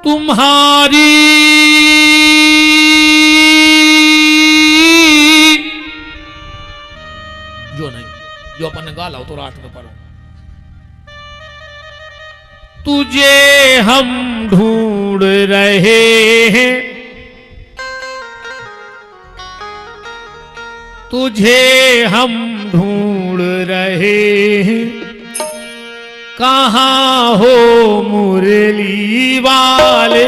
तुम्हारी जो नहीं, जो अपन ने गा लाओ तो रात में पढ़ो। तुझे हम ढूंढ रहे हैं, तुझे हम ढूंढ रहे हैं, कहाँ हो मुरली वाले।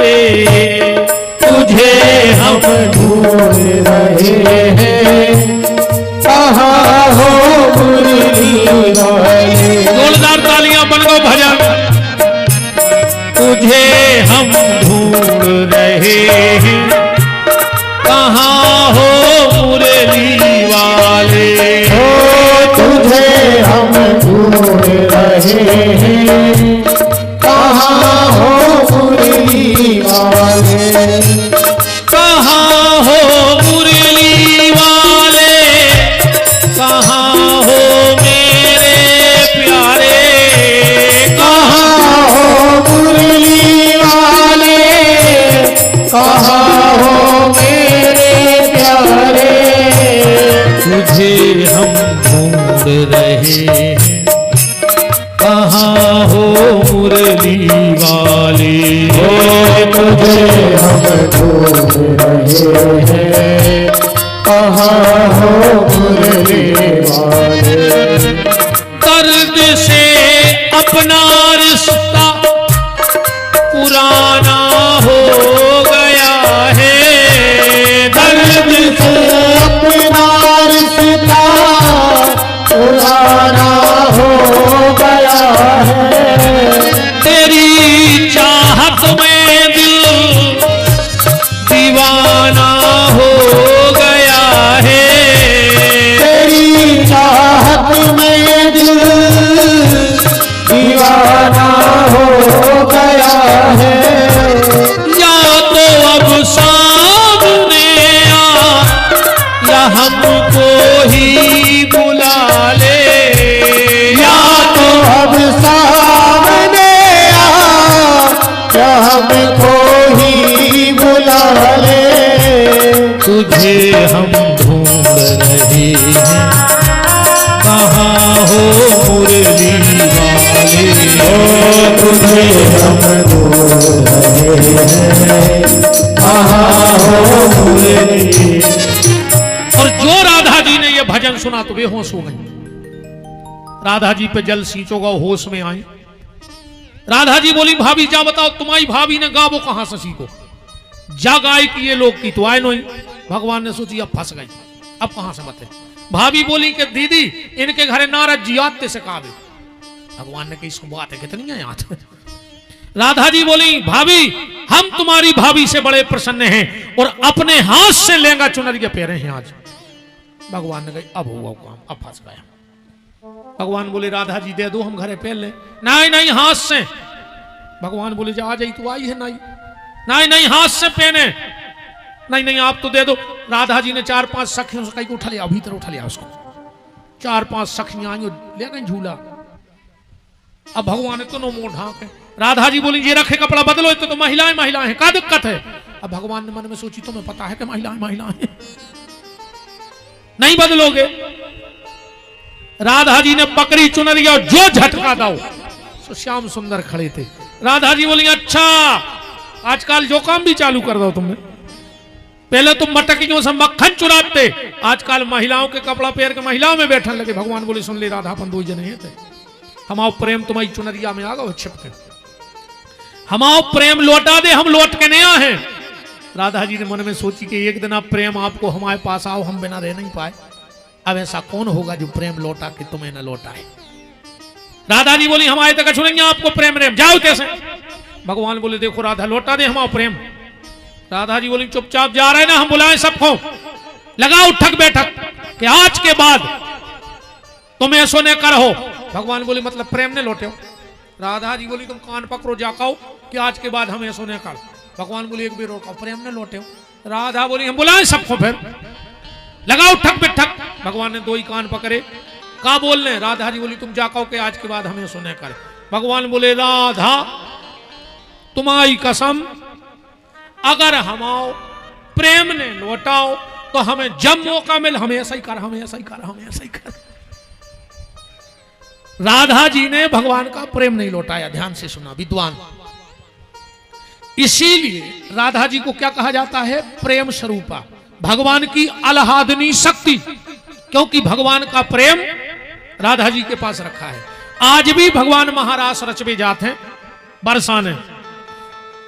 तुझे हम ढूंढ रहे हैं, कहाँ हो मुरली वाले। जोरदार तालियां बन गो भजन। तुझे हम ढूंढ रहे हैं, कहाँ हो मुरली वाले। तुझे हम ढूंढ रहे हैं, कहाँ हो मुरली वाले। कहाँ हो मुरली वाले, कहाँ हो मेरे प्यारे। कहाँ हो मुरली वाले, कहाँ हो मेरे प्यारे। तुझे हम ढूंढ रहे हैं, कहाँ हो मुरली वाले। तुझे हम ढूंढ रहे हैं, कहाँ हो मुरली वाले। दर्द से अपना रिश्ता पुराना हो गया है। दर्द से अपना रिश्ता पुराना हो गया है। तेरी चाहत में दिल दीवाना हो गया है। तेरी चाहत में दिल दीवाना हो गया है। या तो अब सामने आ, या हमको ही बुला ले। या तो अब सामने आ, या हमको ही बुला ले। तुझे हम ढूंढ रहे हैं, कहाँ हो मुरली वाले। तुझे हम ढूंढ रहे हैं, कहाँ हो मुरली। और जो राधा जी ने ये भजन सुना तो बेहोश हो गई। राधा जी पे जल सींचोगा, होश में आई। राधा जी बोली, भाभी जा बताओ तुम्हारी भाभी ने गावो कहां से सीखो। जा गाय की ये लोग की तो आए नहीं। भगवान ने सोची अब फंस गई, अब कहां से बते। भाभी बोली कि दीदी इनके घरे नारद जी आते से काबे। भगवान ने कही इसको बात है कितनी है याद। राधा जी बोली, भाभी हम तुम्हारी भाभी से बड़े प्रसन्न हैं और अपने हाथ से लहंगा चुनरी के पहरे हैं आज। भगवान ने कही अब हुआ काम, अब फंस गया। भगवान बोले, राधा जी दे दो हम घरे पहन ले। नहीं नहीं हाथ से। भगवान बोले, जा आ जाई तू आई है। नहीं नहीं नहीं हाथ से पहने। नहीं नहीं आप तो दे दो। राधा जी ने 4-5 सखियों से कहीं को उठा लिया, भीतर उठा लिया उसको। 4-5 सखियां आई ले गई झूला। अब भगवान ने तो नो मुंह ढांके। राधा जी बोली, ये रखे कपड़ा बदलो, तो महिलाएं महिलाएं हैं, क्या दिक्कत है। अब भगवान ने मन में सोची, तुम्हें पता है कि महिलाएं महिलाएं हैं, नहीं बदलोगे। राधा जी ने पकड़ी चुनरी और जो झटका दो तो श्याम सुंदर खड़े थे। राधा जी बोली, अच्छा आजकल जो काम भी चालू कर दो तुमने। पहले तुम मटकियों से मक्खन चुराते, आजकल महिलाओं के कपड़ा पहन के महिलाओं में बैठने लगे। भगवान बोले, सुन ले राधा, अपन 2 जने थे। हमाओ प्रेम तुम्हारी चुनरिया में आ गए छिपके। हमाओ प्रेम लौटा दे, हम लौट के नहीं आए। राधा जी ने मन में सोची कि एक दिन आप प्रेम आपको हमारे पास आओ, हम बिना रह नहीं पाए। अब ऐसा कौन होगा जो प्रेम लौटा के तुम्हें न लौटाए। राधा जी बोली, हमारे तक छुड़ेंगे आपको प्रेम रेम, जाओ कैसे। भगवान बोले, देखो राधा लौटा दे हमारा प्रेम। राधा जी बोली, चुपचाप जा रहे ना, हम बुलाएं सबको। लगाओ उठक बैठक कि आज के बाद तुम ऐसो न करो। भगवान बोले, मतलब प्रेम ने लौटे हो। राधा जी बोली, तुम कान पकड़ो जाकाओ कि आज के बाद हम ऐसो न कर। भगवान बोले, एक भी रोका, प्रेम ने लौटे हो। राधा बोली, हम बुलाएं सबको, फिर लगाओ ठक बिठक। भगवान ने 2 ही कान पकड़े, का बोल रहे। राधा जी बोली, तुम जाकाओ कि आज के बाद हमें सुने कर। भगवान बोले, राधा तुम्हारी कसम अगर हम आओ प्रेम ने लौटाओ तो हमें जब मौका मिल हमें ऐसा ही कर, हमें ऐसा ही कर, हमें ऐसा ही कर। राधा जी ने भगवान का प्रेम नहीं लौटाया, ध्यान से सुना विद्वान। इसीलिए राधा जी को क्या कहा जाता है? प्रेम स्वरूपा, भगवान की आह्लादनी शक्ति, क्योंकि भगवान का प्रेम राधा जी के पास रखा है। आज भी भगवान महारास रचबे जाते हैं बरसाने,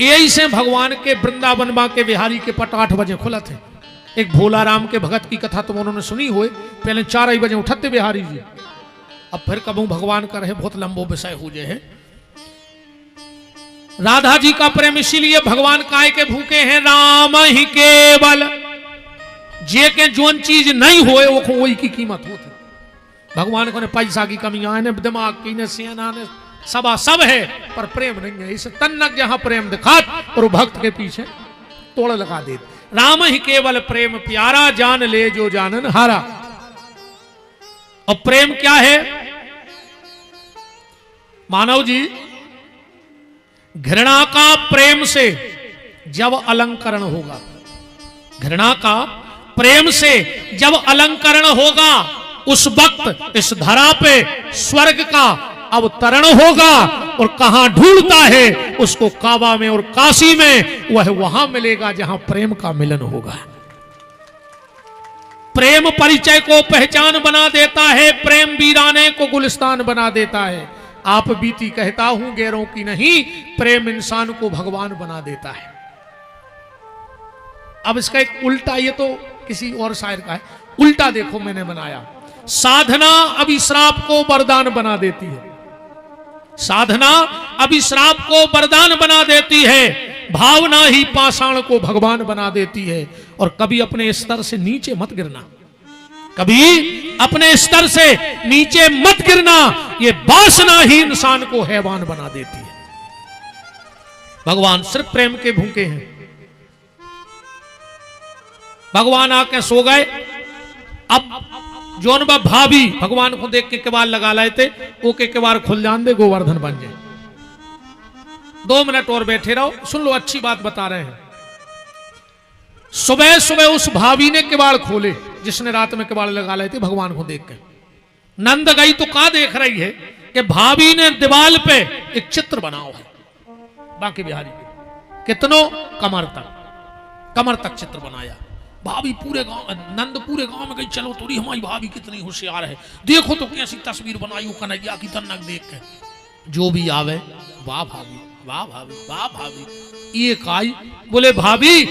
यही से भगवान के वृंदावन बा के बिहारी के पट 8 बजे खुला थे। एक भोला राम के भगत की कथा तुम उन्होंने सुनी हुए, पहले 4 बजे उठते बिहारी जी, अब फिर कबू भगवान का रहे, बहुत लंबो विषय हो जाए है। राधा जी का प्रेम इसीलिए भगवान काय के भूखे हैं, राम ही केवल, जे के जोन चीज नहीं होए वो वही की कीमत होती। भगवान को ने पैसा की कमी आए, ने दिमाग की, ने सेना, ने सभा सब है, पर प्रेम नहीं है। इस तन्नक जहां प्रेम दिखात और भक्त के पीछे तोड़ लगा दे। राम ही केवल प्रेम प्यारा, जान ले जो जानन हारा। और प्रेम क्या है मानव जी? घृणा का प्रेम से जब अलंकरण होगा, घृणा का प्रेम से जब अलंकरण होगा, उस वक्त इस धरा पे स्वर्ग का अवतरण होगा। और कहां ढूंढता है उसको? काबा में और काशी में, वह वहां मिलेगा जहां प्रेम का मिलन होगा। प्रेम परिचय को पहचान बना देता है, प्रेम वीराने को गुलिस्तान बना देता है। आप बीती कहता हूं गैरों की नहीं, प्रेम इंसान को भगवान बना देता है। अब इसका एक उल्टा, ये तो किसी और शायर का है, उल्टा देखो मैंने बनाया। साधना अभिश्राप को वरदान बना देती है, साधना अभिश्राप को वरदान बना देती है, भावना ही पाषाण को भगवान बना देती है। और कभी अपने स्तर से नीचे मत गिरना, कभी अपने स्तर से नीचे मत गिरना, ये वासना ही इंसान को हैवान बना देती है। भगवान सिर्फ प्रेम के भूखे हैं। भगवान आके सो गए, अब जोन बा भाभी भगवान को देख के किवाड़ लगा लाए थे, वो के किवाड़ खुल जान दे, गोवर्धन बन जाए। 2 मिनट और बैठे रहो, सुन लो, अच्छी बात बता रहे हैं। सुबह सुबह उस भाभी ने किवाड़ खोले जिसने रात में किवाड़ लगा लाए थे भगवान को देख के। नंद गई तो कहा देख रही है कि भाभी ने दीवाल पे एक चित्र बनाओ है बांके बिहारी के, कितनों कमर तक चित्र बनाया। भाभी पूरे गांव, नंद पूरे गांव में गई, चलो तोरी हमारी भाभी कितनी होशियार है, देखो तो कैसी तस्वीर बनाई वो कन्हैया की तन्नक देख के। जो भी आवे, वाह भाभी, वाह भाभी, वाह भाभी। एक आई, बोले भाभी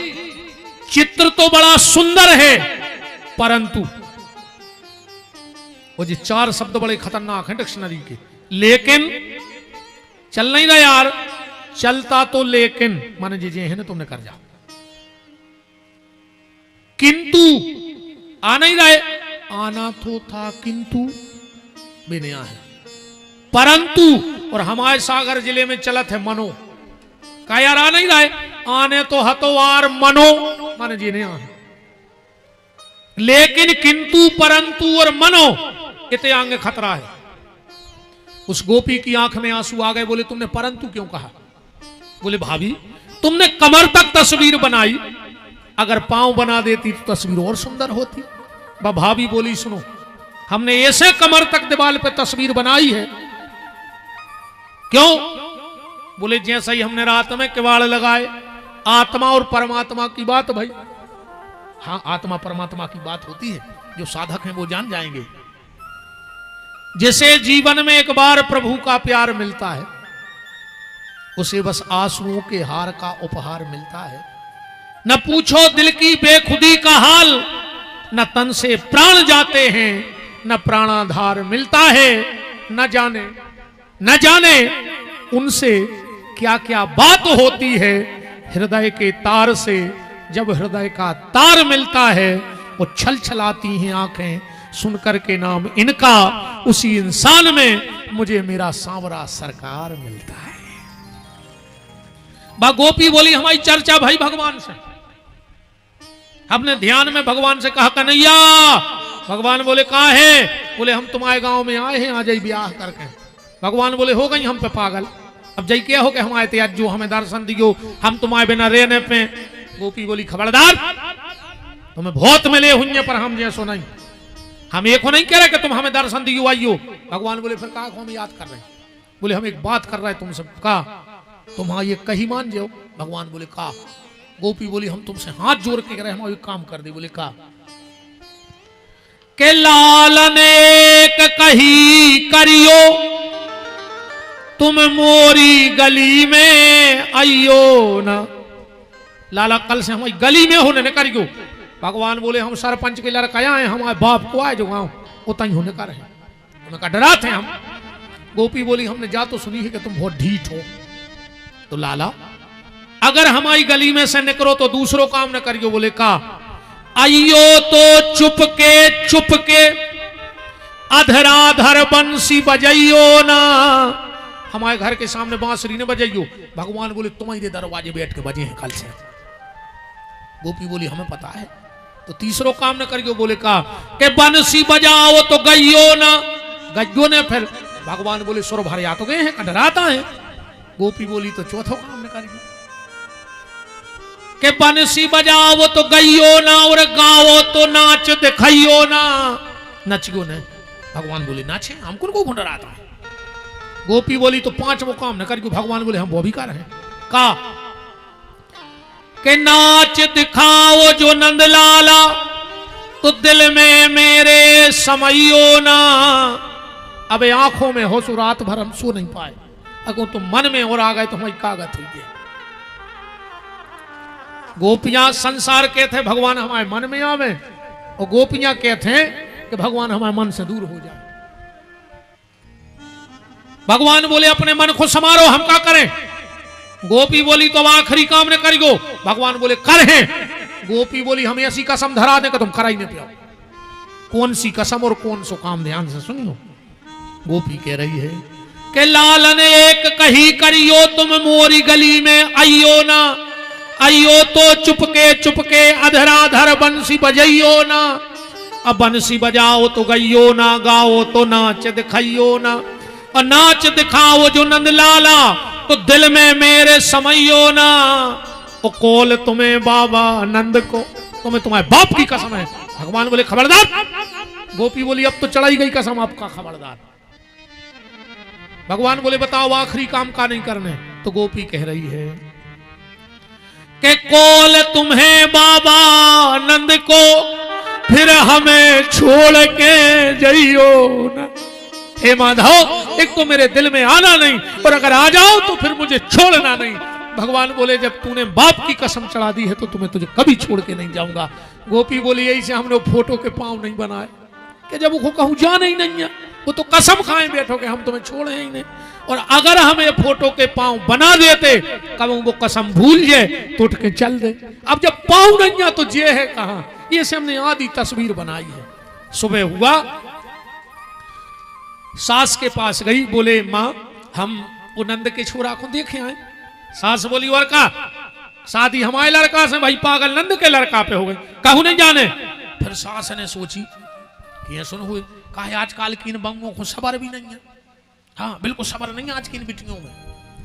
चित्र तो बड़ा सुंदर है, परंतु वो जी 4 शब्द बड़े खतरनाक हैं डिक्शनरी के, लेकिन चल नहीं रहा यार, चलता तो लेकिन माने जी है ना, तुमने कर जा, किंतु आ नहीं रहे, आना तो था किंतु भी नहीं है, परंतु। और हमारे सागर जिले में चलत है मनो, का यार आ नहीं रहे, आने तो हतोवार मनो माने जी नहीं आए, लेकिन किंतु परंतु और मनो इतने आगे खतरा है। उस गोपी की आंख में आंसू आ गए, बोले तुमने परंतु क्यों कहा? बोले भाभी तुमने कमर तक तस्वीर बनाई, अगर पांव बना देती तो तस्वीर और सुंदर होती। भाभी बोली सुनो, हमने ऐसे कमर तक दीवार पे तस्वीर बनाई है, क्यों? बोले जैसा ही हमने रात में किवाड़ लगाए, आत्मा और परमात्मा की बात भाई, हाँ आत्मा परमात्मा की बात होती है, जो साधक हैं वो जान जाएंगे। जैसे जीवन में एक बार प्रभु का प्यार मिलता है, उसे बस आंसुओं के हार का उपहार मिलता है। न पूछो दिल की बेखुदी का हाल, न तन से प्राण जाते हैं, न प्राणाधार मिलता है। न जाने उनसे क्या क्या बात होती है, हृदय के तार से जब हृदय का तार मिलता है, वो छल छलाती हैं आंखें सुनकर के नाम इनका, उसी इंसान में मुझे मेरा सांवरा सरकार मिलता है। गोपी बोली हमारी चर्चा भाई भगवान से, हमने ध्यान में भगवान से कहा कन्हैया, भगवान बोले कहा है? बोले हम तुम्हारे गांव में आए हैं, आ जाइए ब्याह करके। भगवान बोले हो गई हम पे पागल, अब जाई क्या हो गए हम आए थे, आज जो हमें दर्शन दियो, हम तुम्हारे बिना रहने पे गोपी बोली खबरदार, तुम्हें बहुत मिले हुए पर हम जैसो नहीं, हम एक नहीं कह रहे कि तुम हमें दर्शन दियो आइयो। भगवान बोले फिर कहा हम याद कर रहे हैं? बोले हम एक बात कर रहे हैं तुमसे, कहा तुम हाँ ये कही मान जाओ। भगवान बोले कहा। गोपी बोली हम तुमसे हाथ जोड़ के कह रहे हम एक काम कर दे। बोले कहा के लाल नेक कही करियो, तुम मोरी गली में आइयो ना। लाला कल से हमारी गली में होने न करियो। भगवान बोले हम सरपंच के लड़का आए, हमारे बाप को आए जो गाँव उतना ही होने का रहे, उन्हें का डरा थे हम। गोपी बोली हमने जा तो सुनी है कि तुम बहुत ढीठ हो, तो लाला अगर हमारी गली में से निकलो तो दूसरों काम न करियो। बोले का आइयो तो चुप के अधराधर बंसी बजाइयो ना, हमारे घर के सामने बांसुरी ने बजाइयो। भगवान बोले तुम्हारे दरवाजे बैठ के बजे हैं कल से। गोपी बोली हमें पता है, तो तीसरो काम न करियो। बोले का के बंसी बजाओ तो गइयो ना, गइयो ने फिर भगवान बोले सुर भर या तो गए हैं कंडराता है। गोपी बोली तो चौथो काम न करियो के बंसी बजाओ तो गइयो ना और गाओ तो नाच दिखाइयो ना, नचियो ने। भगवान बोले नाचे हमको को घुंडराता है। गोपी बोली तो पांचवो काम न करियो। भगवान बोले हम वो भी कर रहे हैं। का के नाच दिखाओ जो नंदलाला, तो दिल में मेरे समइयो ना। अब आंखों में हो सो रात भर हम सो नहीं पाए, अगर तो मन में और आ गए तो हमारी कागत हुई है। गोपियां संसार के थे भगवान हमारे मन में आवे, और गोपियां कहते हैं कि भगवान हमारे मन से दूर हो जाए। भगवान बोले अपने मन को समारो, हम क्या करें? गोपी बोली तो आखिरी काम ने करियो। भगवान बोले कर हैं। गोपी बोली हमें ऐसी कसम धरा दे कि तुम खरा ही नहीं पियो। कौन सी कसम और कौन सो काम, ध्यान से सुनियो। गोपी कह रही है कि लाल ने एक कही करियो, तुम मोरी गली में आइयो ना, आइयो तो चुपके अधराधर बंसी बजाइयो ना। अब बंसी बजाओ तो गइयो ना, गाओ तो नाच दिखाइयो ना, और नाच दिखाओ जो नंदलाला, तो दिल में मेरे समइयो ना। ओ कोल तुम्हें बाबा नंद को, तुम्हें तुम्हारे बाप की कसम है। भगवान बोले खबरदार। गोपी बोली अब तो चढ़ाई गई कसम आपका, खबरदार। भगवान बोले बताओ आखिरी काम का नहीं करने। तो गोपी कह रही है कि कोल तुम्हें बाबा नंद को, फिर हमें छोड़ के जाइयो ना। हे माधव एक तो मेरे दिल में आना नहीं, और अगर आ जाओ तो फिर मुझे छोड़ना नहीं। भगवान बोले जब तूने बाप की कसम चढ़ा दी है तो तुम्हें तुझे कभी छोड़ के नहीं जाऊंगा। गोपी बोली यही से हमने फोटो के पांव नहीं बनाए कि जब वो कहूं जाना ही नहीं है, वो तो कसम खाए बैठो कि हम तुम्हें छोड़े ही नहीं। और अगर हमें फोटो के पांव बना देते, कब वो कसम भूल जाए तो उठ के चल दे। अब जब पांव नहीं है तो जे है कहां, ये से हमने आधी तस्वीर बनाई है। सुबह हुआ, सास के पास गई, बोले माँ हम वो नंद के छोरा को देखे आए। सास बोली और का शादी हमारे लड़का से भाई पागल नंद के लड़का पे हो गई, कहूं नहीं जाने। फिर सास ने सोची कि ये सुन हुए, कहा आजकल की इन बंगों को सबर भी नहीं है। हाँ बिल्कुल सबर नहीं है आज की इन बिटियों में।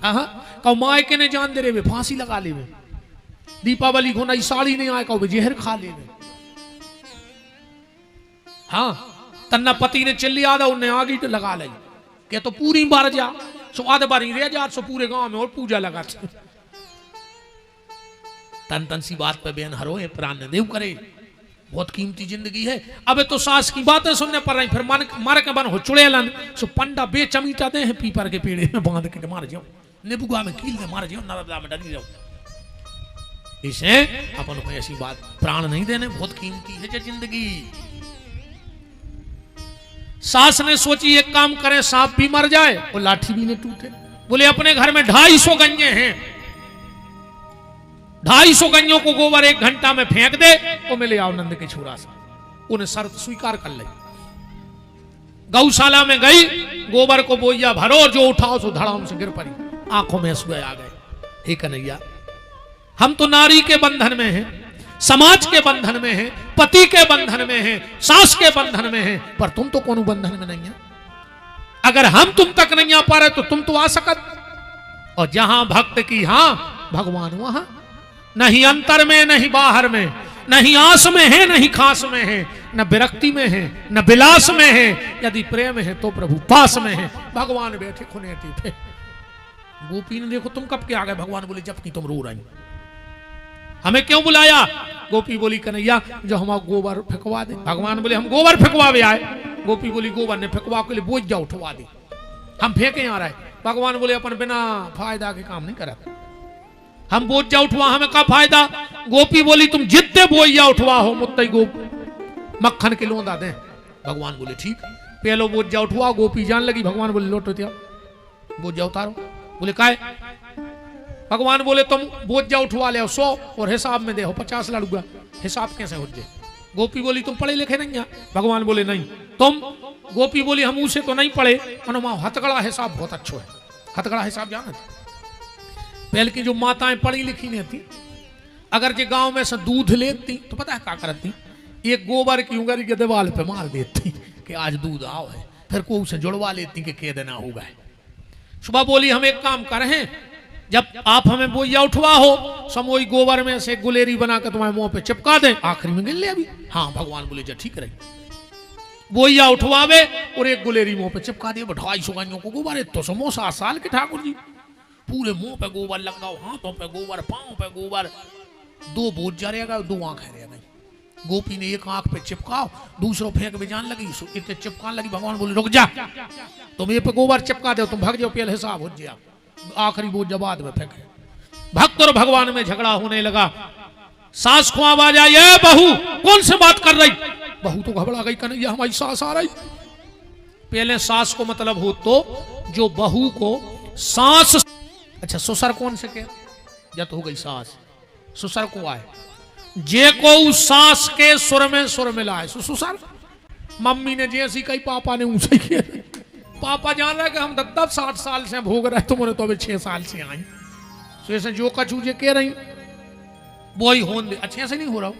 हाँ कहो माँ के ने जान दे रहे फांसी लगा ले, दीपावली को नई साड़ी नहीं आए कहो जहर खा ले। हाँ तन्ना पति ने चिल्ली आदा उन्हें आगे तो लगा ली क्या तो पूरी बार जा सो आधे बार ही रह जा सो पूरे गांव में और पूजा लगा। तन तन सी बात पे बेन हरो है, प्राण देव करे, बहुत कीमती जिंदगी है। अब तो सास की बातें सुनने पर रही, फिर मार के बन हो चुड़ेलन सो पंडा बेचमीटा दे हैं पीपर के पेड़े में बांध के मार जाओ, नेबुआ में कील दे मार जाओ, नर्मदा में डरी जाओ। इसे अपन को ऐसी बात प्राण नहीं देने, बहुत कीमती है जो जिंदगी। सास ने सोची एक काम करें, सांप भी मर जाए और लाठी भी न टूटे। बोले अपने घर में 250 गंजे हैं, 250 गंजों को गोबर 1 घंटा में फेंक दे तो मिले आओ नंद के छोरा से। उन्हें शर्त स्वीकार कर ली। गौशाला में गई, गोबर को बोइया भरो, जो उठाओ सो धड़ाम से गिर पड़ी, आंखों में आंसू आ गए। हे कन्हैया हम तो नारी के बंधन में हैं, समाज के बंधन में हैं, पति के बंधन में हैं, सास के बंधन में हैं, पर तुम तो कोनो बंधन में नहीं है। अगर हम तुम तक नहीं आ पा रहे तो तुम तो आ सकत। और जहां भक्त की हां भगवान वहां, नहीं अंतर में, नहीं बाहर में, नहीं आस में है, नहीं खास में है, न विरक्ति में है, न विलास में है। यदि प्रेम है तो प्रभु पास में है। भगवान बैठे खुनेटी पे। गोपी ने देखो तुम कब के आ गए? भगवान बोले जबकि तुम रो रही, हमें क्यों बुलाया? गोपी बोली कन्हैया जो हमारा गोबर फेंकवा दे। भगवान बोले हम गोबर फेंकवावे आए। गोपी बोली गोबर ने फेंकवा के लिए बोझ जा उठवा दे, हम फेंके आ रहे। भगवान बोले अपन बिना फायदा के काम नहीं करा, हम बोझ जा उठवा, हमें का फायदा? गोपी बोली तुम जितने बोझ जा उठवा हो मुत्तई गो मक्खन के लोंदा दे। भगवान बोले ठीक, पहलो बोझ जा उठवा। गोपी जान लगी। भगवान बोले लौटो दिया, बोझ जा उतारो। बोले काय? भगवान बोले तुम बोझ जा उठवा ले 100 और हिसाब में दे हो 50 लड़ूंगा। हिसाब कैसे हो जाए? गोपी बोली तुम पढ़े लिखे नहीं है? भगवान बोले नहीं। तुम? गोपी बोली हम उसे तो नहीं पढ़े, हथकड़ा हिसाब बहुत अच्छा है। हथकड़ा हिसाब जाना पहले की जो माताएं पढ़ी लिखी नहीं थी, अगर जे गांव में से दूध लेती तो पता है क्या करती? एक गोबर की उंगली के दीवार पे मार देती कि आज दूध आओ है, फिर को उसे जुड़वा लेती कि कह देना होगा। सुबह बोली हम एक काम कर रहे हैं, जब आप हमें बोइया उठवा हो समोई गोबर में से गुलेरी बना कर तुम्हारे मुंह पे चिपका दें, आखिरी में गिन ले अभी। हाँ भगवान बोले जा ठीक रही। बोइया उठवावे और एक गुलेरी मुंह पे चिपका दिए। 250 गायों को गोबर है तो समोसा साल के ठाकुर जी, पूरे मुंह पे गोबर लगाओ, हाथों पे गोबर, पांव पे गोबर। 2 बोझ जा रहेगा, 2 आंखें रह गई। गोपी ने एक आंख पे चिपकाओ, दूसरों फेंक में जान लगी, इतने चिपकाने लगी। भगवान बोले रुक जा, तुम ये पे गोबर चिपका दो, तुम भाग जाओ, पहले हिसाब हो जाए, आखिरी बोझ बाद में फेंके। भक्त और भगवान में झगड़ा होने लगा। सास को आवाज आई, बहू कौन से बात कर रही? बहू तो घबरा गई, कन्हैया हमारी सास आ रही। पहले सास को मतलब हो तो जो बहू को सास, अच्छा ससुर कौन से कह, जब हो गई सास, ससुर को आए जे को उस सास के सुर में मिला है ससुर। मम्मी ने जैसी कही पापा ने ऊंचे किया। पापा जान रहा है कि हम 60 साल से भोग रहे, तुमने तो अभी 6 साल से आई। तो ऐसे जो कचूजे कह रही वो ही होन दे। अच्छा ऐसे नहीं हो रहा।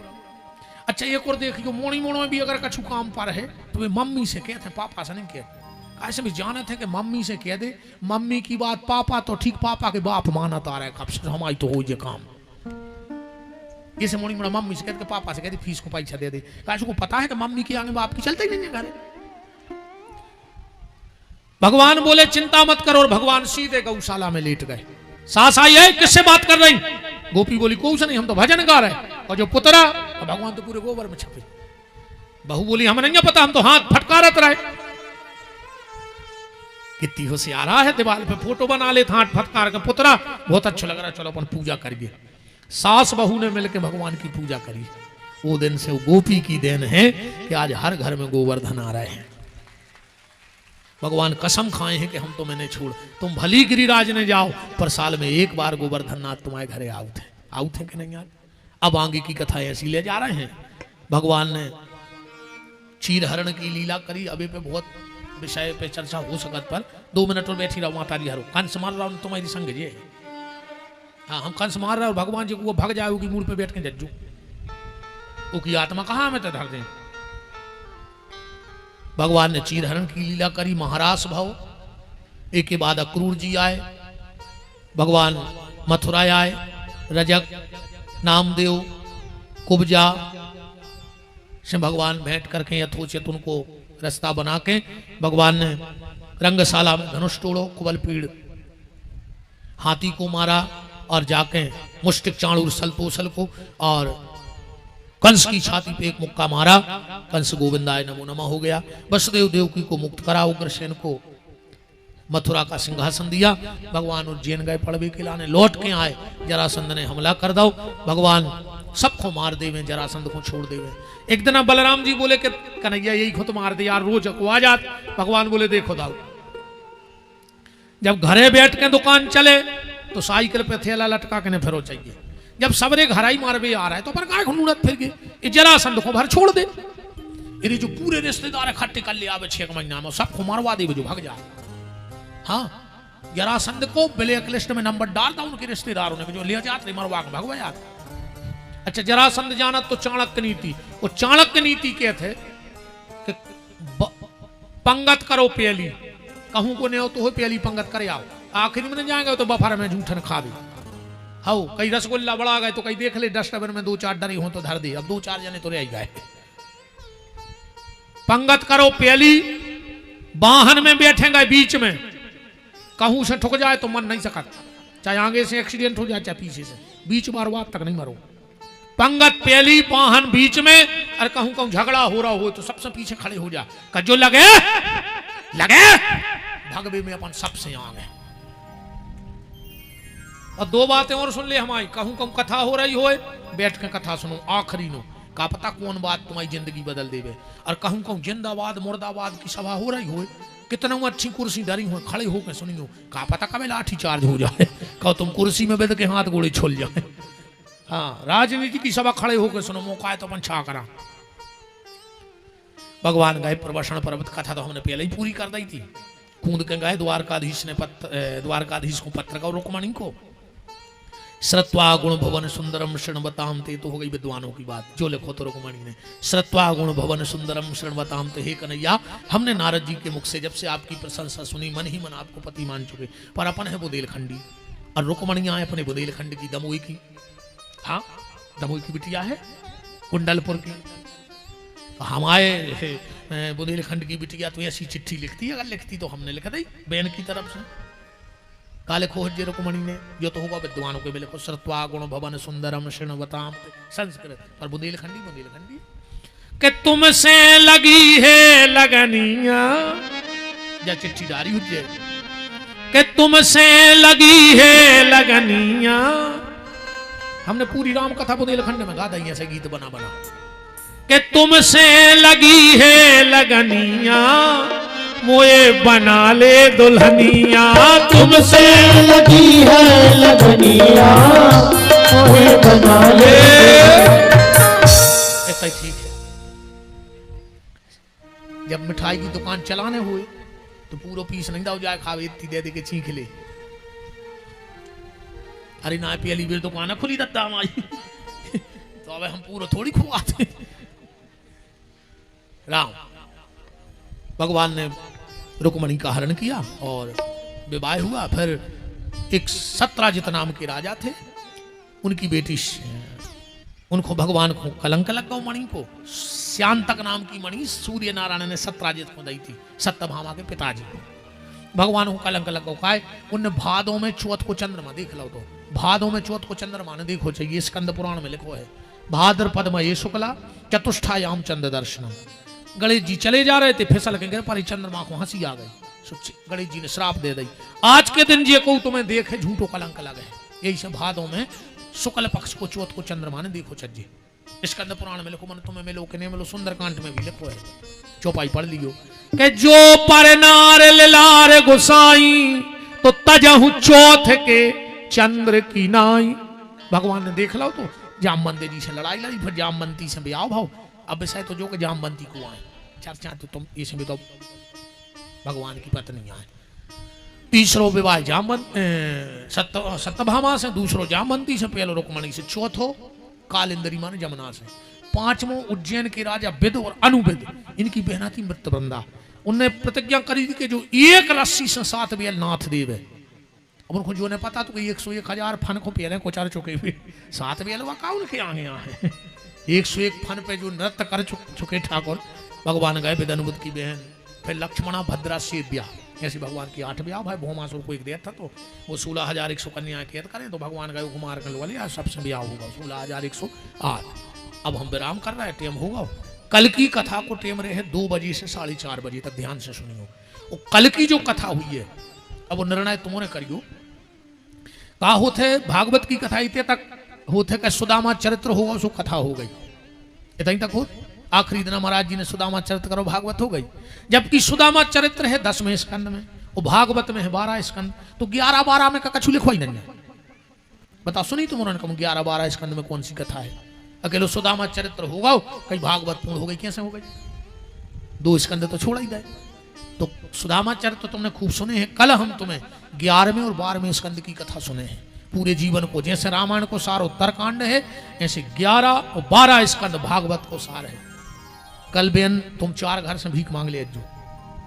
अच्छा एक और देखियो, मोड़ी मोड़ो में भी अगर कछु काम पर है तो वे मम्मी से कहते, पापा से नहीं कहते। ऐसे भी जाने थे कि मम्मी से कह दे, मम्मी की बात पापा तो ठीक, पापा के बाप माना तो आ रहा है, कब से हमारी तो हो जे काम। जैसे मोड़ी मोड़ा मम्मी से कहते, पापा से कहते फीस को पैसा दे दे। कैसे को पता है कि मम्मी के आगे बाप की चलते ही नहीं है घर। भगवान बोले चिंता मत करो, और भगवान सीधे गौशाला में लेट गए। सास आई है, किससे बात कर रही? गोपी बोली कुछ नहीं, हम तो भजन गा रहे। और जो पुतरा, और भगवान तो पूरे गोबर में छपे। बहू बोली हमें नहीं पता, हम तो हाथ फटकारत रहे। कितनी होशियार है, दीवार पे फोटो बना ले हाथ फटकार का। पुतरा बहुत अच्छा लग रहा है, चलो अपन पूजा करिए। सास बहू ने मिलकर भगवान की पूजा करी। वो दिन से वो गोपी की देन है कि आज हर घर में गोवर्धन आ रहे हैं। भगवान कसम खाए हैं कि हम तो मैंने छोड़, तुम भली गिरिराज ने जाओ पर साल में एक बार गोवर्धन नाथ तुम्हारे घरे आउट है कि नहीं यार। अब आगे की कथा ऐसी ले जा रहे हैं। भगवान ने चीर हरण की लीला करी। अभी पे बहुत विषय पे चर्चा हो सकत, पर 2 मिनट और बैठी रहो। माता जी हरो कंस मार रहा हूं तुम्हारी संग जी। हाँ हम कंस मार रहे और भगवान जी को वो भाग जाए, मूड पे बैठ के जज्जू, उसकी आत्मा कहाँ में तो धर दें। भगवान ने चीर हरण की लीला करी। महारास भाव एक के बाद अक्रूर जी आए, भगवान मथुरा आए, रजक नामदेव कुब्जा से भगवान बैठ करके यथोचित उनको रास्ता बना के भगवान ने रंगशाला में धनुष तोड़ो, कुबलपीड़ हाथी को मारा और जाके मुष्टिक चाणूर सल्पोसल को और कंस की छाती पे एक मुक्का मारा। कंस गोविंदाय नमो नमः हो गया। वसुदेव देवकी को मुक्त करा, उग्रसेन को मथुरा का सिंहासन दिया। भगवान उज्जैन गए पड़वे के लाने, लौट के आए, जरासंध ने हमला कर दो। भगवान सबको मार देवे, जरासंध को छोड़ देवे। एक दिन बलराम जी बोले कि कन्हैया यही खुद मार दे यार, रोज को आ जात। भगवान बोले देखो दाऊ, जब घरे बैठ के दुकान चले तो साइकिल पे थैला लटका के फिरो चाहिए। जब सबरे घराई मारवे आ रहा है तो पर काय ढूंढत फिर के जरासंध को भर छोड़ दे। ये जो पूरे रिश्तेदार इकट्ठे कर ले आवे 6 महीना में, सबको मारवा दे जो भाग जाए। हाँ जरासंध को ब्लैक लिस्ट में नंबर डाल दो उनके रिश्तेदारों ने, जो ले जाते मरवा के भगवा जाते। अच्छा जरासंध जाना तो चाणक्य नीति, वो चाणक्य नीति क्या थे कि पंगत करो पहली, कहूं को नहीं हो तो हो पहली पंगत करे आओ, आखिर में जाएंगे तो बफर में जूठन खा भी। हाउ कई रसगुल्ला बड़ा गए तो कई देख ले डस्टबिन में 2-4 डरी हो तो धर दे, अब 2-4 जने तो रह गए। पंगत करो पहली, वाहन में बैठेंगे बीच में, कहूं से ठुक जाए तो मन नहीं सकता, चाहे आगे से एक्सीडेंट हो जाए चाहे पीछे से, बीच मारो तक नहीं मरो। पंगत पहली, वाहन बीच में, और कहूं कहूं झगड़ा हो रहा हो तो सबसे पीछे खड़े हो जा, जो लगे लगे भगवे में अपन सबसे आगे। और 2 बातें और सुन ले हमारी, कहूं कहूं कथा हो रही हो, बैठ के कथा सुनो आखिरी नो, का पता कौन बात तुम्हारी जिंदगी बदल देवे। और कहूं कहूं जिंदाबाद मुर्दाबाद की सभा हो रही हो, कितना अच्छी कुर्सी डरी हो, खड़े होकर सुनियो, का पता कभी लाठी चार्ज हो जाए, कहो तुम कुर्सी में बैठ के हाथ गोड़े छोल जाए। हाँ, राजनीति की सभा खड़े होकर सुनो, मौका है तो अपन छा करा। भगवान गए प्रवचन पर्वत कथा तो हमने पहले ही पूरी कर दी थी। कूद के गए द्वारकाधीश ने द्वारकाधीश को पत्र का रुक्मणी को, श्रुत्वा गुण भवन सुंदरम शृण्वताम ते, तो हो गई विद्वानों की बात, जो लिखो तो रुक्मणी ने, श्रुत्वा गुण भवन सुंदरम शृण्वताम ते, हे कन्हैया हमने नारद जी के मुख से जब से आपकी प्रशंसा सुनी, मन ही मन आपको पति मान चुके, पर अपन है बुंदेलखंडी, और रुक्मणी आए अपने बुंदेलखंड की, दमोई की, हाँ दमोई की बिटिया है, कुंडलपुर की। हम आए बुंदेलखंड की बिटिया तो ऐसी चिट्ठी लिखती, अगर लिखती तो हमने लिखा दी बहन की तरफ से। काले खोज जे रुक्मणी ने, जो तो होगा विद्वानों के मिले को, श्रुत्वा गुण भवन सुंदरम शृण्वताम, संस्कृत पर बुंदेलखंडी बुंदेलखंडी के तुमसे लगी है लगनिया, या चिट्ठी डारी हो जाए के तुमसे लगी है लगनिया। हमने पूरी राम कथा बुंदेलखंड में गा दी ऐसे गीत बना बना के तुमसे लगी है लगनिया, मोए बना ले दुल्हनिया, तुमसे लगी है लगनिया, मोए बना ले। ऐसा ही ठीक है। जब मिठाई की दुकान चलाने हुए तो पूरा पीस नहीं दाव जाए, खावे इतनी दे दे के छींक ले। अरे ना पहली बेर दुकान खुली दत्ता हमारी तो अब हम पूरा थोड़ी खुआते। राम भगवान ने रुक्मणी का हरण किया और विवाह हुआ। फिर एक सत्राजित नाम के राजा थे, उनकी बेटी, उनको भगवान को कलंक लग गया मणि को, श्यांतक नाम की मणि सूर्य नारायण ने सत्राजित को दी थी, सत्यभामा के पिताजी को। भगवान को कलंक लग गया, उनने भादों में चौथ को चंद्रमा देख लो, तो भादों में चौथ को चंद्रमा ने देखो चाहिए, स्कंद पुराण में लिखो है, भाद्रपद में ये शुक्ला चतुष्ठायाम चंद्र दर्शनम। गणेश जी चले जा रहे थे, फिसल के गिर पर चंद्रमा को हंसी आ गई, गणेश जी ने श्राप दे दी, आज के दिन जे को तुम्हें देखे झूठो कलंक लगे। यही सब भादों में शुक्ल पक्ष को चौथ को चंद्रमा ने देखो चज्जे, स्कंद पुराण में लिखो, मन तुम्हें मिलो कि नहीं मिलो, सुंदरकांड में भी लिखो है, चौपाई पढ़ लियो कि जो पर नार लार गुसाई तो तजहु चौथ के चंद्र की नाई। भगवान ने देख लो तो जामवंती जी से लड़ाई लड़ी, फिर जामवंती से भी आओ भाव, अब ऐसा तो जो कि जामवंती को आए चर्चा, तो तुम इसमें तो भगवान की पत्नी आए। तीसरो विवाह सत्यभामा से, दूसरो जामवंती से, पहलो रुक्मणी से, चौथो कालिंदरी माने जमुना से, पांचवों उज्जैन के राजा विद और अनुविद, इनकी बहना थी मृत्यवृंदा। उनने प्रतिज्ञा करी थी कि जो एक रस्सी से 7 बेल नाथ देवे। अब उनको जो ने पता तो 101,000 फन को पेरे को चढ़ चुके हुए, 7 बेल का उनके आगे है, 101 फन पे जो नृत्य कर चुके ठाकुर। भगवान गए विद अनुविद की बहन, फिर लक्ष्मणा भद्रा से ब्याह, ऐसे भगवान की 8 ब्याह। भाई भौमासुर को एक देर था तो वो 16,100 कन्या कैद करें, तो भगवान गए कुमार कर वाले आज सबसे ब्याह होगा 16,108। अब हम विराम कर रहे हैं, टेम होगा। कल की कथा को टेम रहे 2 बजे से 4:30 बजे तक, ध्यान से सुनियो। और कल की जो कथा हुई है, अब वो निर्णय तुमने करियो। कहा होते भागवत की कथा इतने तक होते का सुदामा चरित्र होगा, सो कथा हो गई, इतना ही तक हो। आखिरी दिन महाराज जी ने सुदामा चरित्र करो, भागवत हो गई। जबकि सुदामा चरित्र है 10वें स्कंद में, और भागवत में है 12 स्कंद, तो 11-12 में का कछु लिखो ही नहीं है। बता सुनी तुम उन्होंने कहा 11-12 स्कंद में कौन सी कथा है? अकेले सुदामा चरित्र होगा, कहीं भागवत पूर्ण हो गई, कैसे हो गई? 2 स्कंद तो छोड़ा ही दे। तो सुदामा चरित्र तुमने खूब सुने हैं। कल हम तुम्हें 11वें और 12वें स्कंद की कथा सुने हैं, पूरे जीवन को। जैसे रामायण को सार उत्तरकांड है, ऐसे 11 और 12 स्कंद भागवत को सार है। कल बेन तुम 4 घर से भीख मांग ले, जो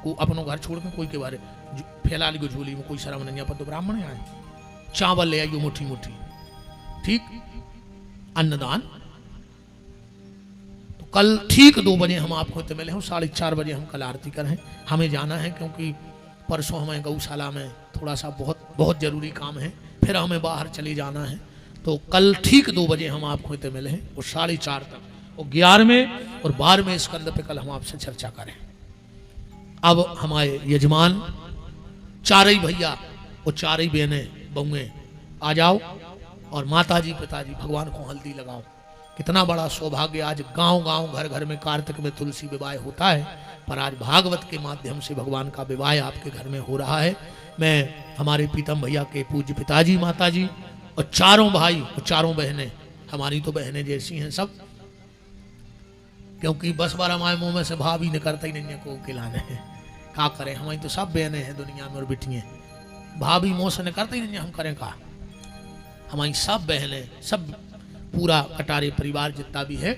को अपनों घर छोड़ के कोई के बारे फैला लियो झोली में, कोई शर्म नहीं, अपन तो ब्राह्मण आए। चावल ले आइयो मुट्ठी मुट्ठी, ठीक अन्नदान। तो कल ठीक 2 बजे हम आपको इतने मिले हैं, 4:30 बजे हम कल आरती करें। हमें जाना है क्योंकि परसों हमें गौशाला में थोड़ा सा बहुत जरूरी काम है, फिर हमें बाहर चले जाना है। तो कल ठीक 2 बजे हम आपको इतने मिले हैं, और 4:30 तक और 11वें और 12वें स्कंद पे कल हम आपसे चर्चा करें। अब हमारे यजमान चारों भैया और चारों बहनें बहुएं आ जाओ, और माताजी पिताजी भगवान को हल्दी लगाओ। कितना बड़ा सौभाग्य, आज गांव-गांव घर-घर में कार्तिक में तुलसी विवाह होता है, पर आज भागवत के माध्यम से भगवान का विवाह आपके घर में हो रहा है। मैं हमारे प्रीतम भैया के पूज्य पिताजी, माताजी और चारों भाई और चारों बहनें, हमारी तो बहनें जैसी हैं सब, क्योंकि बस बार हमारे मुंह में से भाभी निकलता ही नहीं है को खिलाने हैं, क्या करें, हमारी तो सब बहनें हैं दुनिया में और बिटियाँ, भाभी मुंह से निकलता ही नहीं है, हम करें का। हमारी सब बहनें, सब पूरा कटारे परिवार जितना भी है,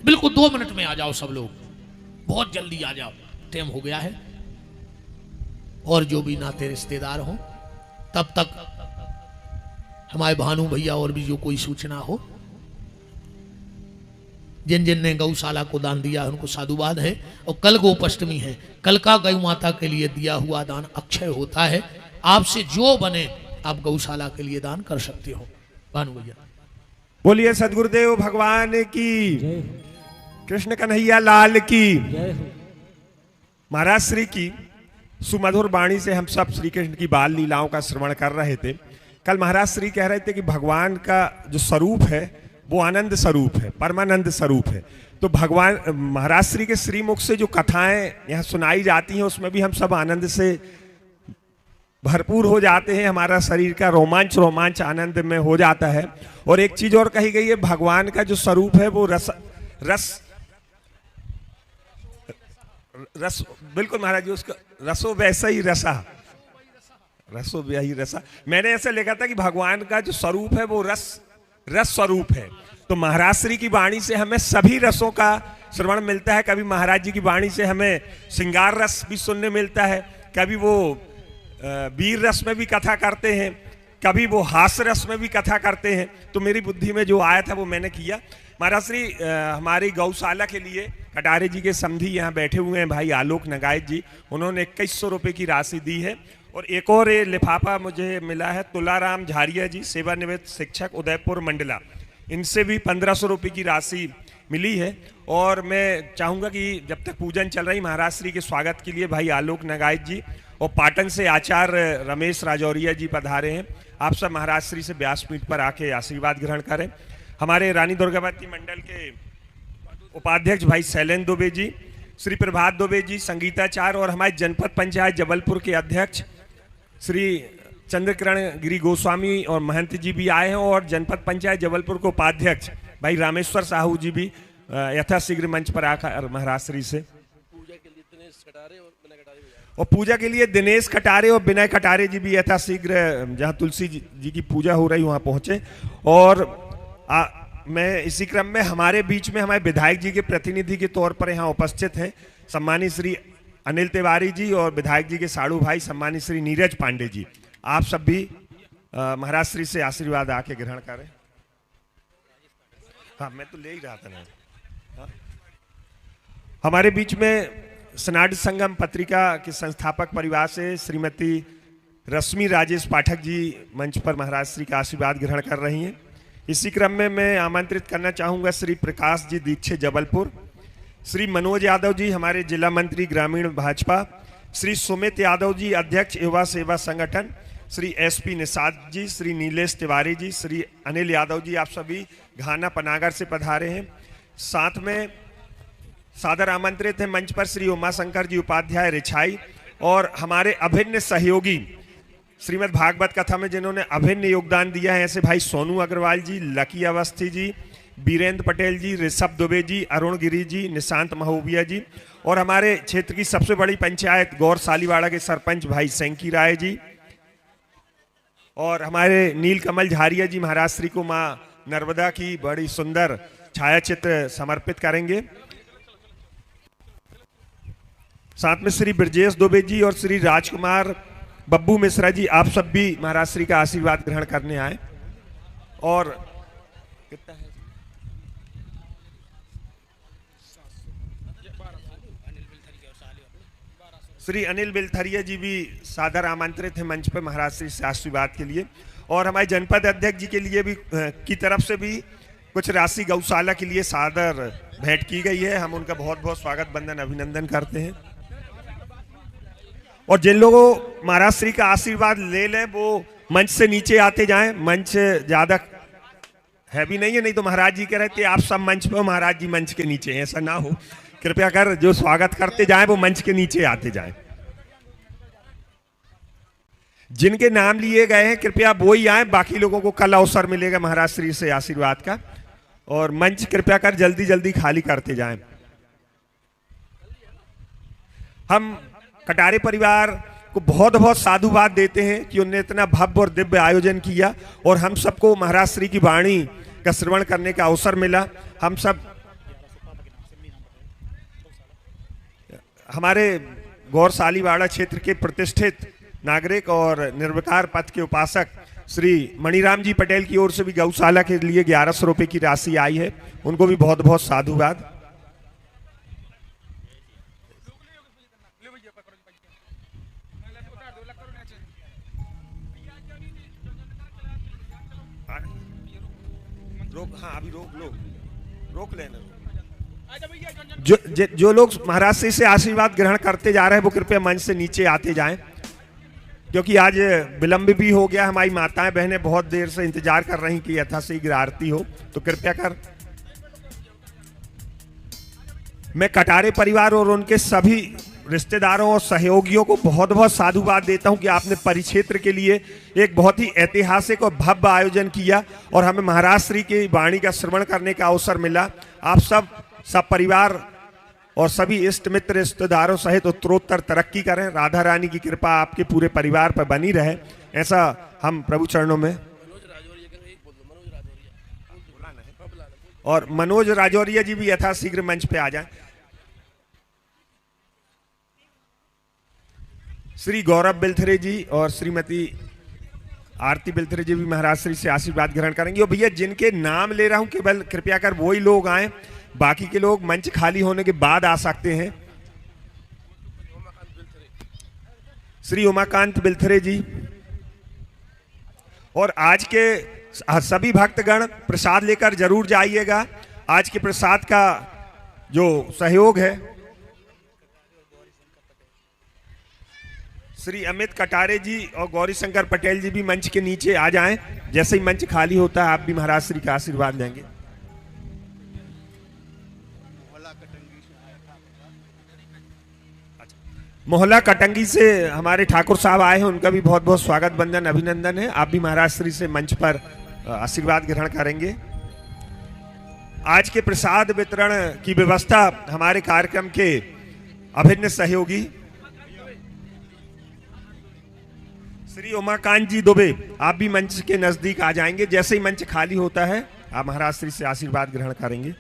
बिल्कुल 2 मिनट में आ जाओ सब लोग, बहुत जल्दी आ जाओ, टाइम हो गया है। और जो भी नाते रिश्तेदार हो, तब तक हमारे भानु भैया और भी जो कोई सूचना हो, जिन जिन ने गौशाला को दान दिया उनको साधुवाद है। और कल गोपाष्टमी है, कल का गौ माता के लिए दिया हुआ दान अक्षय होता है। आपसे जो बने आप गौशाला के लिए दान कर सकते हो। भानु भैया बोलिए सदगुरुदेव भगवान की, कृष्ण कन्हैया लाल की, महाराज श्री की सुमधुर वाणी से हम सब श्री कृष्ण की बाल लीलाओं का श्रवण कर रहे थे। कल महाराज श्री कह रहे थे कि भगवान का जो स्वरूप है वो आनंद स्वरूप है, परमानंद स्वरूप है। तो भगवान महाराज श्री के श्रीमुख से जो कथाएं यहाँ सुनाई जाती हैं उसमें भी हम सब आनंद से भरपूर हो जाते हैं, हमारा शरीर का रोमांच आनंद में हो जाता है। और एक चीज और कही गई है, भगवान का जो स्वरूप है वो रस बिल्कुल महाराज जी, उसका रसो वैसा ही रसा, रसो वही रसा। मैंने ऐसे लिखा था कि भगवान का जो स्वरूप है वो रस स्वरूप है। तो महाराज श्री की वाणी से हमें सभी रसों का श्रवण मिलता है। कभी महाराज जी की वाणी से हमें श्रृंगार रस भी सुनने मिलता है, कभी वो वीर रस में भी कथा करते हैं, कभी वो हास्य रस में भी कथा करते हैं। तो मेरी बुद्धि में जो आया था वो मैंने किया। महाराज श्री हमारी गौशाला के लिए कटारे जी के समधी यहाँ बैठे हुए हैं भाई आलोक नगायत जी, उन्होंने 2100 रुपये की राशि दी है। और एक और ये लिफाफा मुझे मिला है तुलाराम झारिया जी, सेवानिवृत्त शिक्षक, उदयपुर मंडला, इनसे भी 1500 रुपये की राशि मिली है। और मैं चाहूँगा कि जब तक पूजन चल रही, महाराज श्री के स्वागत के लिए भाई आलोक नगायत जी और पाटन से आचार्य रमेश राजौरिया जी पधारे हैं। आप सब महाराज श्री से व्यासपीठ पर आके आशीर्वाद ग्रहण करें। हमारे रानी दुर्गावती मंडल के उपाध्यक्ष भाई शैलेंद्र दुबे जी, श्री प्रभात दुबे जी संगीताचार्य, और हमारे जनपद पंचायत जबलपुर के अध्यक्ष श्री चंद्रकिरण गिरी गोस्वामी और महंत जी भी आए हैं। और जनपद पंचायत जबलपुर के उपाध्यक्ष भाई रामेश्वर साहू जी भी यथाशीघ्र मंच पर आकर महाराज श्री से और पूजा के लिए दिनेश कटारे और विनय कटारे जी भी यथाशीघ्र जहां तुलसी जी की पूजा हो रही वहां पहुंचे। और मैं इसी क्रम में हमारे बीच में हमारे विधायक जी के प्रतिनिधि के तौर पर यहाँ उपस्थित हैं सम्मानित श्री अनिल तिवारी जी और विधायक जी के साड़ू भाई सम्मानित श्री नीरज पांडे जी। आप सब भी महाराज श्री से आशीर्वाद आके ग्रहण करें। हाँ, मैं तो ले ही रहा था ना। हाँ? हमारे बीच में स्नाड संगम पत्रिका के संस्थापक परिवार से श्रीमती रश्मि राजेश पाठक जी मंच पर महाराज श्री का आशीर्वाद ग्रहण कर रही हैं। इसी क्रम में मैं आमंत्रित करना चाहूँगा श्री प्रकाश जी दीक्षित जबलपुर, श्री मनोज यादव जी हमारे जिला मंत्री ग्रामीण भाजपा, श्री सुमित यादव जी अध्यक्ष युवा सेवा संगठन, श्री एसपी निषाद जी, श्री नीलेश तिवारी जी, श्री अनिल यादव जी, आप सभी घाना पनागर से पधारे हैं। साथ में सादर आमंत्रित हैं मंच पर श्री उमाशंकर जी उपाध्याय रिछाई और हमारे अभिन्न सहयोगी श्रीमद् भागवत कथा में जिन्होंने अभिन्न योगदान दिया है, ऐसे भाई सोनू अग्रवाल जी, लकी अवस्थी जी, बीरेंद्र पटेल जी, ऋषभ दुबे जी, अरुण गिरी जी, निशांत महोबिया जी, और हमारे क्षेत्र की सबसे बड़ी पंचायत गौर सालीवाड़ा के सरपंच भाई सेंकी राय जी, और हमारे नीलकमल झारिया जी महाराज श्री को माँ नर्मदा की बड़ी सुंदर छायाचित्र समर्पित करेंगे। साथ में श्री ब्रजेश दुबे जी और श्री राजकुमार बब्बू मिश्रा जी, आप सब भी महाराज श्री का आशीर्वाद ग्रहण करने आए। और कितना है? श्री अनिल बिलथरिया जी भी सादर आमंत्रित हैं मंच पर महाराज श्री से आशीर्वाद के लिए, और हमारे जनपद अध्यक्ष जी के लिए भी की तरफ से भी कुछ राशि गौशाला के लिए सादर भेंट की गई है। हम उनका बहुत बहुत स्वागत वंदन अभिनंदन करते हैं। और जिन लोगों महाराज श्री का आशीर्वाद ले लें वो मंच से नीचे आते जाएं। मंच ज्यादा हैवी नहीं है, नहीं तो महाराज जी कह रहे थे आप सब मंच पे, महाराज जी मंच के नीचे, ऐसा ना हो। कृपया कर जो स्वागत करते जाएं वो मंच के नीचे आते जाएं। जिनके नाम लिए गए हैं कृपया वो ही आए, बाकी लोगों को कल अवसर मिलेगा महाराज श्री से आशीर्वाद का। और मंच कृपया कर जल्दी जल्दी खाली करते जाएं। हम कटारे परिवार को बहुत बहुत साधुवाद देते हैं कि उन्होंने इतना भव्य और दिव्य आयोजन किया और हम सबको महाराज श्री की वाणी का श्रवण करने का अवसर मिला। हम सब हमारे गौरसालीवाड़ा क्षेत्र के प्रतिष्ठित नागरिक और निर्विकार पथ के उपासक श्री मणिराम जी पटेल की ओर से भी गौशाला के लिए 1100 रुपए की राशि आई है, उनको भी बहुत बहुत साधुवाद। हाँ अभी रोक लेना। जो लोग महाराज श्री से आशीर्वाद ग्रहण करते जा रहे हैं वो कृपया मंच से नीचे आते जाएं, क्योंकि आज विलंब भी हो गया। हमारी माताएं बहनें बहुत देर से इंतजार कर रही कि यथाशीघ्र आरती हो, तो कृपया कर। मैं कटारे परिवार और उनके सभी रिश्तेदारों और सहयोगियों को बहुत बहुत साधुवाद देता हूं कि आपने परिक्षेत्र के लिए एक बहुत ही ऐतिहासिक और भव्य आयोजन किया और हमें महाराज श्री की वाणी का श्रवण करने का अवसर मिला। आप सब परिवार और सभी इष्ट मित्र रिश्तेदारों सहित उत्तरोत्तर तरक्की करें। राधा रानी की कृपा आपके पूरे परिवार पर बनी रहे, ऐसा हम प्रभु चरणों में। और मनोज राजौरिया जी भी यथाशीघ्र मंच पे आ जाएं। श्री गौरव बिलथरे जी और श्रीमती आरती बिलथरे जी भी महाराज श्री से आशीर्वाद ग्रहण करेंगे। और भैया जिनके नाम ले रहा हूं केवल कृपया कर वही लोग आए, बाकी के लोग मंच खाली होने के बाद आ सकते हैं। श्री उमाकांत बिलथरे जी और आज के सभी भक्तगण प्रसाद लेकर जरूर जाइएगा। आज के प्रसाद का जो सहयोग है श्री अमित कटारे जी और गौरी शंकर पटेल जी भी मंच के नीचे आ जाएं। जैसे ही मंच खाली होता है आप भी महाराज श्री का आशीर्वाद लेंगे। मोहल्ला कटंगी से हमारे ठाकुर साहब आए हैं, उनका भी बहुत बहुत स्वागत वंदन अभिनंदन है। आप भी महाराज श्री से मंच पर आशीर्वाद ग्रहण करेंगे। आज के प्रसाद वितरण की व्यवस्था हमारे कार्यक्रम के अभिन्न सहयोगी श्री उमाकांत जी दुबे, आप भी मंच के नजदीक आ जाएंगे। जैसे ही मंच खाली होता है आप महाराज श्री से आशीर्वाद ग्रहण करेंगे।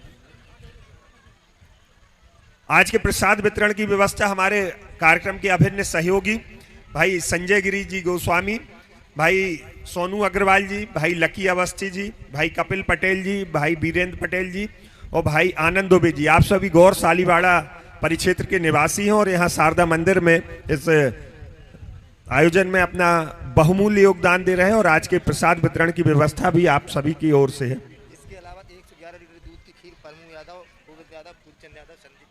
आज के प्रसाद वितरण की व्यवस्था हमारे कार्यक्रम के अभिन्न सहयोगी भाई संजय गिरी जी गोस्वामी, भाई सोनू अग्रवाल जी, भाई लकी अवस्थी जी, भाई कपिल पटेल जी, भाई बीरेंद्र पटेल जी और भाई आनंद दुबे जी, आप सभी गौरसालीवाड़ा परिक्षेत्र के निवासी हैं और यहाँ शारदा मंदिर में इस आयोजन में अपना बहुमूल्य योगदान दे रहे हैं। और आज के प्रसाद वितरण की व्यवस्था भी आप सभी की ओर से है। इसके अलावा 111 लीटर दूध की खीर परमू यादव, गोविंद यादव, फूलचंद यादव, संदीप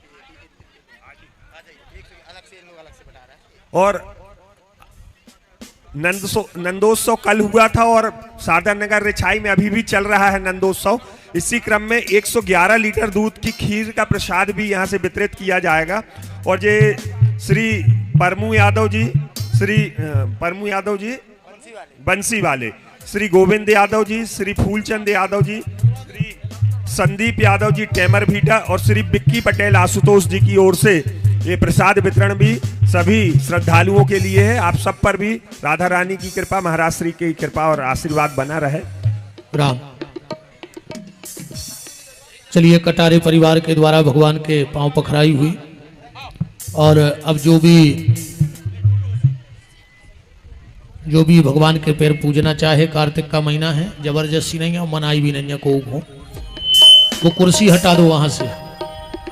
अलग से इन लोग अलग से बता रहा है। और नंदोत्सव कल हुआ था और शारदा नगर रिछाई में अभी भी चल रहा है नंदोत्सव। इसी क्रम में 111 लीटर दूध की खीर का प्रसाद भी यहाँ से वितरित किया जाएगा। और ये श्री परमू यादव जी, श्री परमू यादव जी बंसी वाले, श्री गोविंद यादव जी, श्री फूलचंद यादव जी, श्री संदीप यादव जी टेमर भीटा और श्री बिक्की पटेल आशुतोष जी की ओर से ये प्रसाद वितरण भी सभी श्रद्धालुओं के लिए है। आप सब पर भी राधा रानी की कृपा, महाराज श्री की कृपा और आशीर्वाद बना रहे। राम। चलिए, कटारे परिवार के द्वारा भगवान के पांव पखराई हुई और अब जो भी जो भी भगवान के पैर पूजना चाहे, कार्तिक का महीना है, जबरदस्ती नहीं है, मनाई भी नहीं है को वो कुर्सी हटा दो, वहां से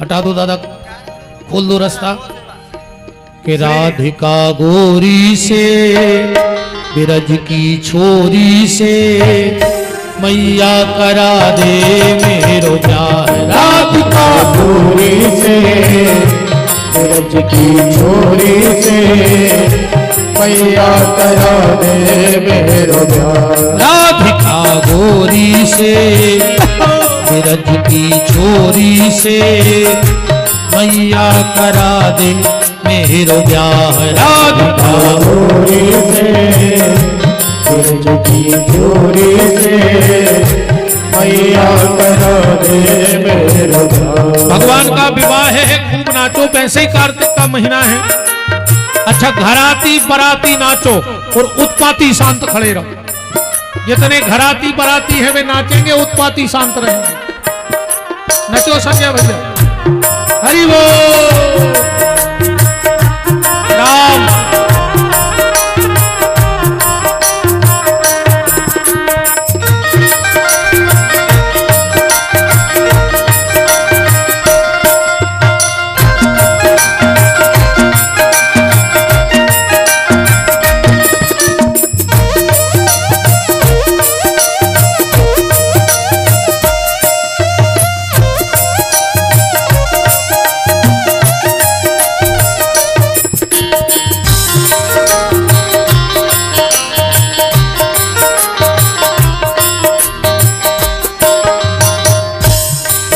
हटा दो दादा, खोल दो रास्ता। कि राधिका गोरी से बिरज की छोरी से मैया करा दे मेरो प्यार। राधिका गोरी से बिरज की छोरी से मैया करा दे मेरो प्यार। राधिका गोरी से बिरज की छोरी से मैया करा दे मेरो प्यार। राधिका गोरी से बिरज की छोरी से मैया करा दे मेरो प्यार। भगवान का विवाह है, खूब नाचो, वैसे ही कार्तिक का महीना है। अच्छा, घराती बराती नाचो और उत्पाती शांत खड़े रहो। जितने घराती बराती है वे नाचेंगे, उत्पाती शांत रहेंगे। नचो संजय भैया, हरि बोल राम।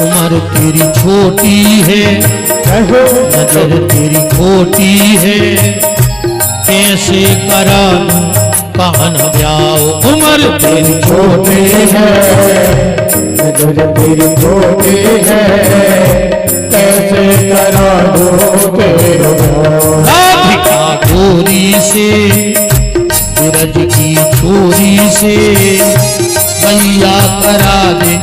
उम्र तेरी छोटी है, नजर तेरी खोटी है, कैसे करा दूं कान ब्याह। उम्र तेरी छोटी है, नजर तेरी छोटी है, कैसे करा दो तेरा प्यार। राधिका गोरी से बिरज की छोरी से मैया करा दे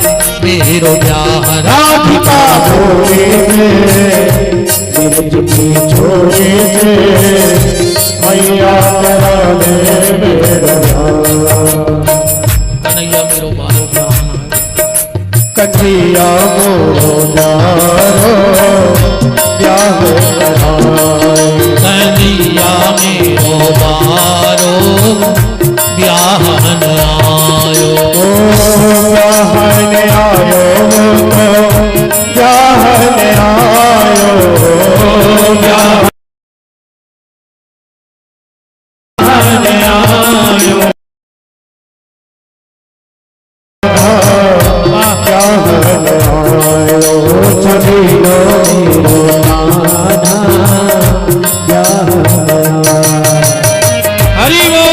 मेरो प्यार। राधिका गोरी से बिरज की छोरी से मैया करा दे मेरा प्यार। कन्हैया मेरो बारो प्यार। कन्हैया मोरो प्यारो ब्याह कराए। कन्हैया मेरो बारो ब्याहन आयो। ब्याहन आयो तो ब्याहन आयो, ब्याहन आयो, ब्याहन आयो। सभी लोग नाना ब्याहन आयो। हरि बोल।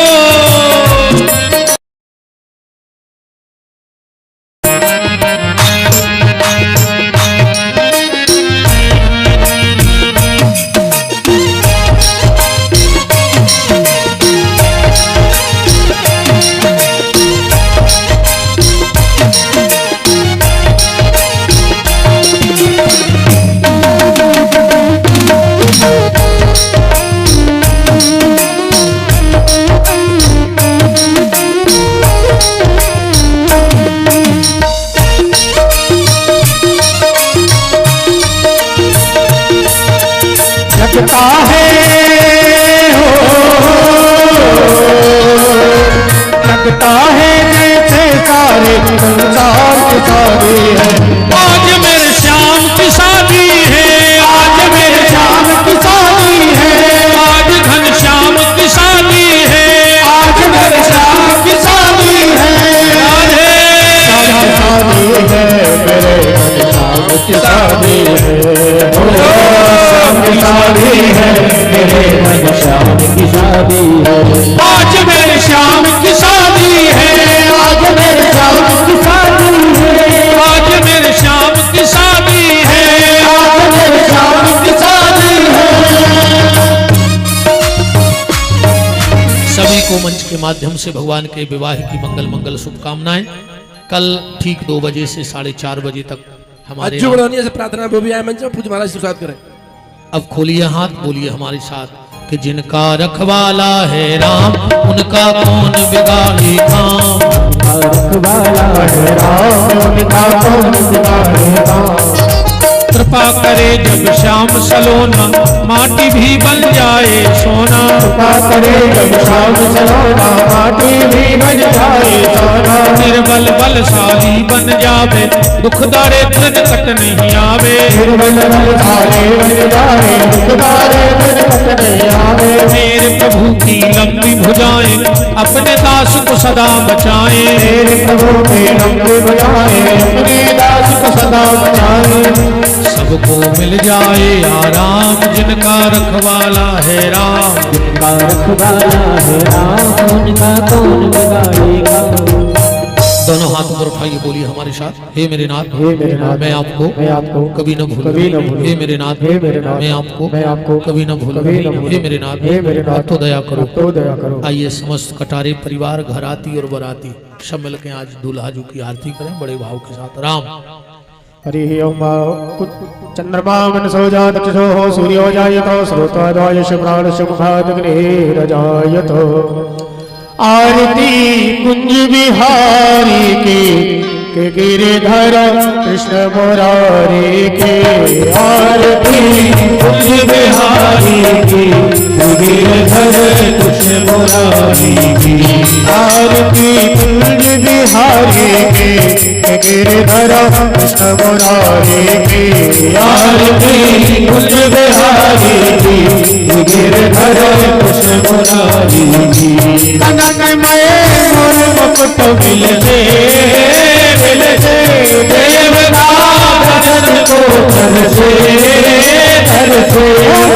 लगता है हो, लगता है जैसे सारे संसार की शादी है। आज मेरे श्याम की शादी है, आज मेरे श्याम की शादी है, आज घनश्याम की शादी है, आज मेरे श्याम की शादी है। राधे शादी है मेरे श्याम की शादी है, शादी है मेरे श्याम की शादी है। आज मेरे श्याम की शादी है, आज मेरे श्याम की शादी है, आज मेरे श्याम की शादी है, आज मेरे श्याम की शादी है। सभी को मंच के माध्यम से भगवान के विवाह की मंगल मंगल शुभकामनाएं। कल ठीक 2 बजे से 4:30 बजे तक हमारे जो से प्रार्थना वो भी आए मंच में पूज महाराज के साथ करें। अब खोलिए हाथ, बोलिए हमारे साथ, कि जिनका रखवाला है राम उनका कौन बिगाड़े काम। रखवाला है राम उनका कौन बिगाड़े काम। कृपा करे जब श्याम सलोना माटी भी बन जाए सोना। कृपा करे जब श्याम सलोना माटी भी बन जाए सोना। निर्बल बलशाली बन जावे दुख दारिद्र निकट नहीं आवे। निर्बल बलशाली बन जावे दुख दारिद्र निकट नहीं आवे। मेरे प्रभु की लंबी भुजाएं अपने दास को सदा बचाएं। मेरे प्रभु की लंबी भुजाएं अपने दास को सदा बचाएं। सबको मिल जाए आराम जिनका रखवाला है राम। जिनका रखवाला है राम उनका कौन बिगाड़ेगा। दोनों हाथ ऊपर उठाइए, बोलिए हमारे साथ, हे मेरे नाथ, हे मेरे नाथ, मैं आपको कभी न भूलूं। कभी न भूलूं। हे मेरे नाथ, हे मेरे नाथ, मैं आपको कभी कभी न न भूलूं। भूलूं। हे मेरे नाथ, हे मेरे नाथ, अब तो दया करो, अब तो दया करो। आइए समस्त कटारे परिवार घराती और बराती सब मिल के आज दूल्हा जी की आरती करें बड़े भाव के साथ। राम हरि ओम। चंद्रमा मनसो जातक्षो सूर्यो जायतो श्रोतादायश प्राणश मुखादग्निरजायतो। आरती कुंज बिहारी के गिरिधर कृष्ण मुरारी के। आरती कुंज बिहारी के गिरिधर कृष्ण मुरारी की। आरती कुंज बिहारी के गिरिधर कृष्ण मुरारी की। आरती कुंज बिहारी की गिरिधर कृष्ण मुरारी की। कनकमय मोर मुकुट बिलसे बिलसे देवनाथ को तरसे तरसे।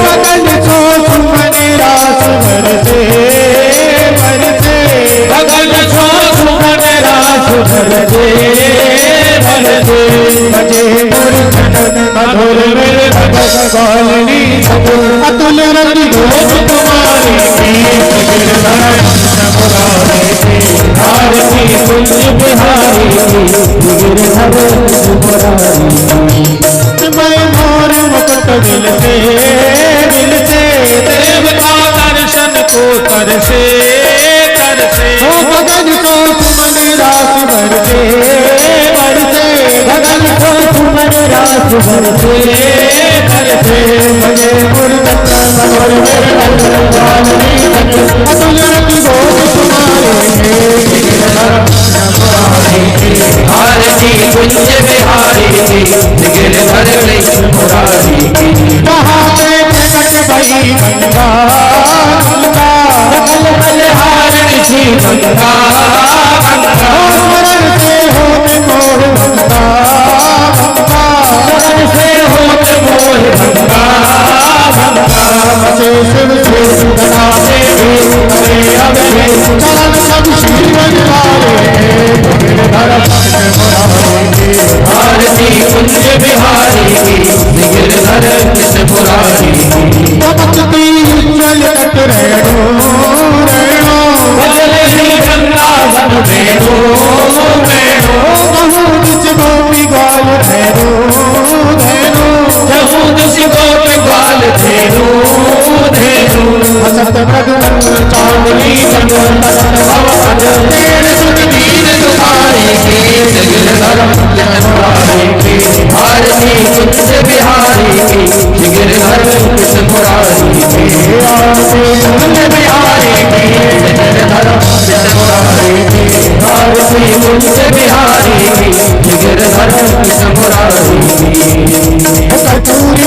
गगन को सुमन रास बरसे बरसे। गगन को सुमन रास बरसे बरसे। बजे मुरझन मधुर मृदंग गालिनी अतुल रंग घोष तुम्हारी आरती कुंज बिहारी गिरिधर मुरारी। मैं मोर मुकुट बिलसे बिलसे देवता दर्शन को तरसे तरसे। गगन को सुमन रास बरसे बरसे। गगन को सुमन रास बरसे बरसे। बजे मुरझन मधुर मृदंग गालिनी अतुल रंग घोष आरती कुंज बिहारी की गिरधर कृष्ण मुरारी की। कहाँ पे प्रकट भई गंगा गंगा। सकल बलहारिणी थी गंगा गंगा। स्मरण से होत मोह गंगा गंगा। स्मरण से होत मोह गंगा गंगा। बसे शिव से गंगा देवी करे अबे चरण सब शिवन वाले गिरधर कृष्ण मुरारी की। आरती कुंज बिहारी की गिरधर कृष्ण मुरारी की। चमकती उज्ज्वल तट रेणु रेणु। बदले श्री वृंदावन वेणु वेणु। कहूँ जिस गोपी ग्वाल धेनु धेनु। कहूँ जिस गोपी ग्वाल धेनु धेनु। हसत मृदुल चांदनी चंदन भवन तेरे सुन दीन दुखारी की गिरधर कृष्ण मुरारी की। आरती कुंज बिहारी की गिरधर कृष्ण मुरारी की। आरती कुंज बिहारी की गिरधर कृष्ण मुरारी की। आरती कुंज बिहारी की गिरधर कृष्ण मुरारी की। कपूरी